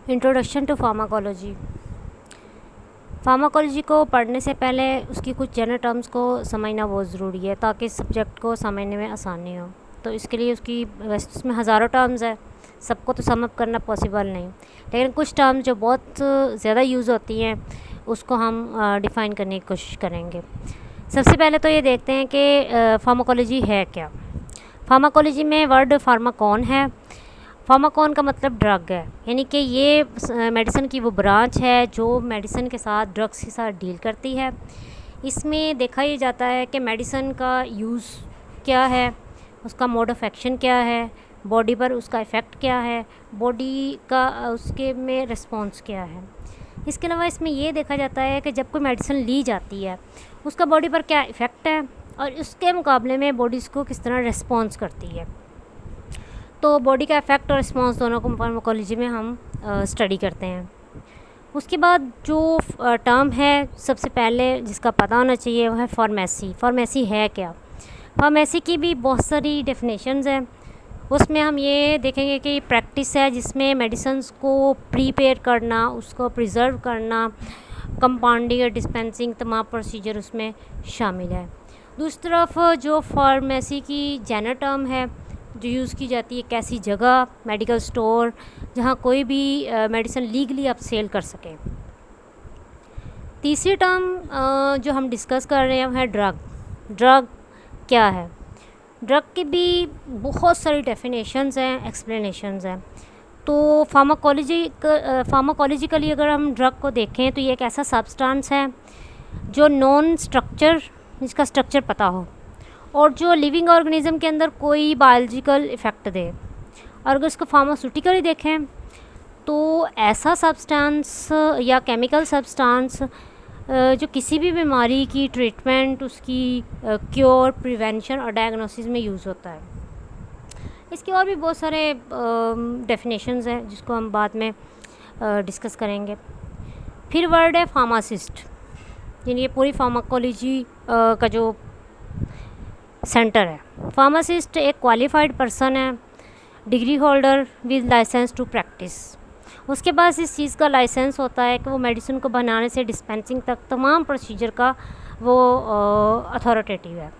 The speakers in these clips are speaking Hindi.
Introduction to pharmacology. फार्माकोलॉजी को पढ़ने से पहले उसकी कुछ जनरल टर्म्स को समझना बहुत ज़रूरी है ताकि सब्जेक्ट को समझने में आसानी हो। तो इसके लिए उसकी वैसे उसमें हज़ारों टर्म्स है, सबको तो सम अप करना पॉसिबल नहीं, लेकिन कुछ टर्म्स जो बहुत ज़्यादा यूज़ होती हैं उसको हम डिफ़ाइन करने की कोशिश करेंगे। सबसे पहले तो ये देखते हैं कि फार्माकोलॉजी है क्या। फार्माकोलॉजी में वर्ड फार्माकॉन है। फार्माकॉन का मतलब ड्रग है, यानी कि ये मेडिसिन की वो ब्रांच है जो मेडिसिन के साथ, ड्रग्स के साथ डील करती है। इसमें देखा ये जाता है कि मेडिसिन का यूज़ क्या है, उसका मोड ऑफ एक्शन क्या है, बॉडी पर उसका इफ़ेक्ट क्या है, बॉडी का उसके में रिस्पॉन्स क्या है। इसके अलावा इसमें ये देखा जाता है कि जब कोई मेडिसिन ली जाती है उसका बॉडी पर क्या इफ़ेक्ट है और उसके मुकाबले में बॉडी उसको किस तरह रिस्पॉन्स करती है। तो बॉडी का इफ़ेक्ट और रिस्पॉन्स दोनों को फार्माकोलॉजी में हम स्टडी करते हैं। उसके बाद जो टर्म है सबसे पहले जिसका पता होना चाहिए वो है फार्मेसी। फार्मेसी है क्या? फार्मेसी की भी बहुत सारी डेफिनेशंस हैं। उसमें हम ये देखेंगे कि प्रैक्टिस है जिसमें मेडिसिन्स को प्रीपेयर करना, उसको प्रिजर्व करना, कंपाउंडिंग और डिस्पेंसिंग तमाम प्रोसीजर उसमें शामिल है। दूसरी तरफ जो फार्मेसी की जनरल टर्म है जो यूज़ की जाती है, कैसी जगह, मेडिकल स्टोर जहाँ कोई भी मेडिसिन लीगली आप सेल कर सकें। तीसरी टर्म जो हम डिस्कस कर रहे हैं वो है ड्रग। ड्रग क्या है? ड्रग की भी बहुत सारी डेफिनेशंस हैं, एक्सप्लेनेशंस हैं। तो फार्माकोलॉजिकली अगर हम ड्रग को देखें तो ये एक ऐसा सब्सटेंस है जो नॉन स्ट्रक्चर, जिसका स्ट्रक्चर पता हो और जो लिविंग ऑर्गेनिज्म के अंदर कोई बायोलॉजिकल इफ़ेक्ट दे। और अगर इसको फार्मास्यूटिकली देखें तो ऐसा सब्सटेंस या केमिकल सब्सटेंस जो किसी भी बीमारी की ट्रीटमेंट, उसकी क्योर, प्रिवेंशन और डायग्नोसिस में यूज़ होता है। इसके और भी बहुत सारे डेफिनेशंस हैं जिसको हम बाद में डिस्कस करेंगे। फिर वर्ड है फार्मासिस्ट, यानी ये पूरी फार्माकोलॉजी का जो सेंटर है। फार्मासिस्ट एक क्वालिफाइड पर्सन है, degree holder with licence to practise. उसके पास इस चीज़ का लाइसेंस होता है कि वो मेडिसिन को बनाने से डिस्पेंसिंग तक तमाम प्रोसीजर का वो अथॉरिटेटिव है।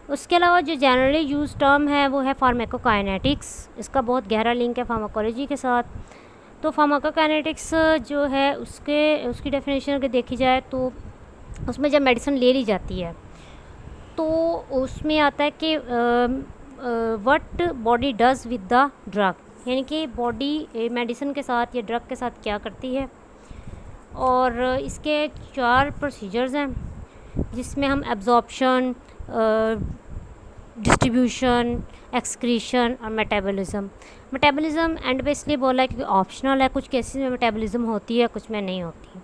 उसके अलावा जो जनरली यूज टर्म है वो है फार्माकोकाइनेटिक्स। इसका बहुत गहरा लिंक है फार्माकोलॉजी के साथ। तो फार्माकोकाइनेटिक्स जो है उसकी डेफिनेशन अगर देखी जाए तो उसमें जब मेडिसिन ले ली जाती है तो उसमें आता है कि what body does with the drug, यानी कि बॉडी मेडिसिन के साथ या ड्रग के साथ क्या करती है। और इसके 4 प्रोसीजर्स हैं जिसमें हम एब्जॉर्प्शन, डिस्ट्रीब्यूशन, एक्सक्रीशन और मेटाबॉलिज्म। मेटाबॉलिज्म एंड पे इसलिए बोला है क्योंकि ऑप्शनल है, कुछ केसेस में मेटाबॉलिज्म होती है, कुछ में नहीं होती।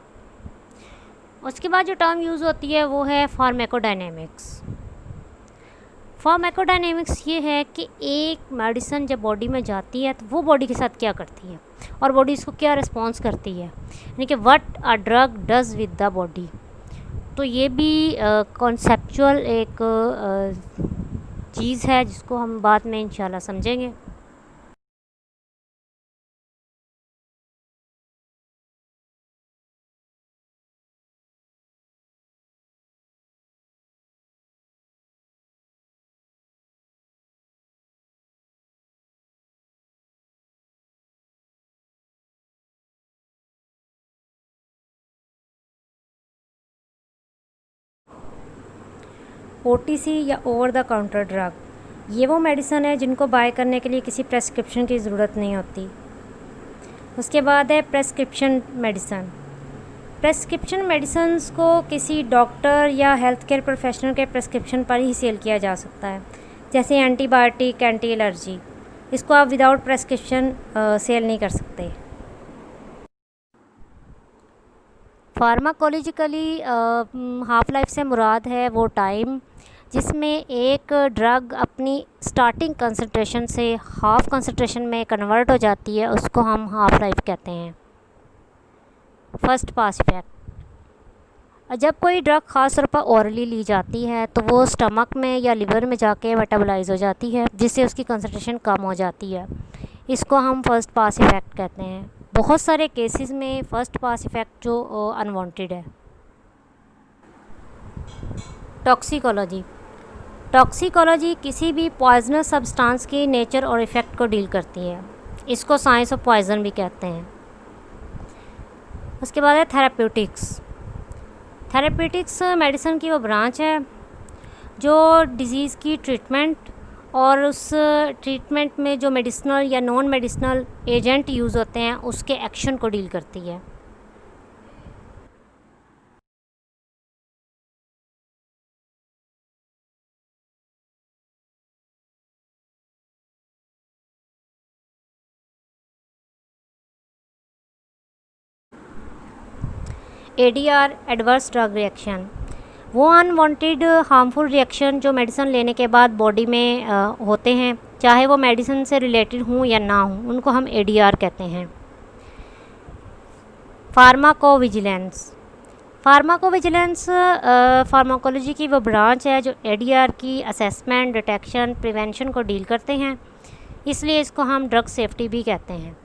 उसके बाद जो टर्म यूज़ होती है वो है फार्माकोडायनेमिक्स। फार्माकोडायनेमिक्स ये है कि एक मेडिसिन जब बॉडी में जाती है तो वो बॉडी के साथ क्या करती है और बॉडी इसको क्या रिस्पॉन्स करती है, यानी कि what a drug does with the body. तो ये भी कॉन्सेप्चुअल एक चीज़ है जिसको हम बाद में इंशाल्लाह समझेंगे। OTC या ओवर द काउंटर ड्रग, ये वो मेडिसिन है जिनको बाय करने के लिए किसी प्रेस्क्रिप्शन की ज़रूरत नहीं होती। उसके बाद है प्रेस्क्रिप्शन मेडिसिन। प्रेस्क्रिप्शन मेडिसिन्स को किसी डॉक्टर या हेल्थ केयर प्रोफेशनल के प्रेस्क्रिप्शन पर ही सेल किया जा सकता है, जैसे एंटीबायोटिक, एंटी एलर्जी। इसको आप विदाउट प्रेस्क्रिप्शन सेल नहीं कर सकते। फार्माकोलॉजिकली हाफ लाइफ से मुराद है वो टाइम जिसमें एक ड्रग अपनी स्टार्टिंग कंसंट्रेशन से हाफ कंसंट्रेशन में कन्वर्ट हो जाती है, उसको हम हाफ लाइफ कहते हैं। फर्स्ट पास इफेक्ट, जब कोई ड्रग ख़ास तौर पर ओरली ली जाती है तो वो स्टमक में या लिवर में जाके मेटाबोलाइज हो जाती है जिससे उसकी कंसंट्रेशन कम हो जाती है। इसको हम फर्स्ट पास इफ़ेक्ट कहते हैं। बहुत सारे केसेस में फ़र्स्ट पास इफ़ेक्ट जो अनवांटेड है। टॉक्सिकोलॉजी। टॉक्सिकोलॉजी किसी भी पॉइजनस सब्सटेंस की नेचर और इफ़ेक्ट को डील करती है। इसको साइंस ऑफ पॉइजन भी कहते हैं। उसके बाद है थेराप्यूटिक्स। थेराप्यूटिक्स मेडिसिन की वो ब्रांच है जो डिज़ीज़ की ट्रीटमेंट और उस ट्रीटमेंट में जो मेडिसिनल या नॉन मेडिसिनल एजेंट यूज़ होते हैं उसके एक्शन को डील करती है। ADR एडवर्स ड्रग रिएक्शन, वो अनवांटेड हार्मफुल रिएक्शन जो मेडिसिन लेने के बाद बॉडी में होते हैं, चाहे वो मेडिसिन से रिलेटेड हों या ना हों, उनको हम ADR कहते हैं। फार्माकोविजिलेंस। फार्माकोविजिलेंस फार्माकोलॉजी की वो ब्रांच है जो ADR की असेसमेंट, डिटेक्शन, प्रिवेंशन को डील करते हैं, इसलिए इसको हम ड्रग सेफ्टी भी कहते हैं।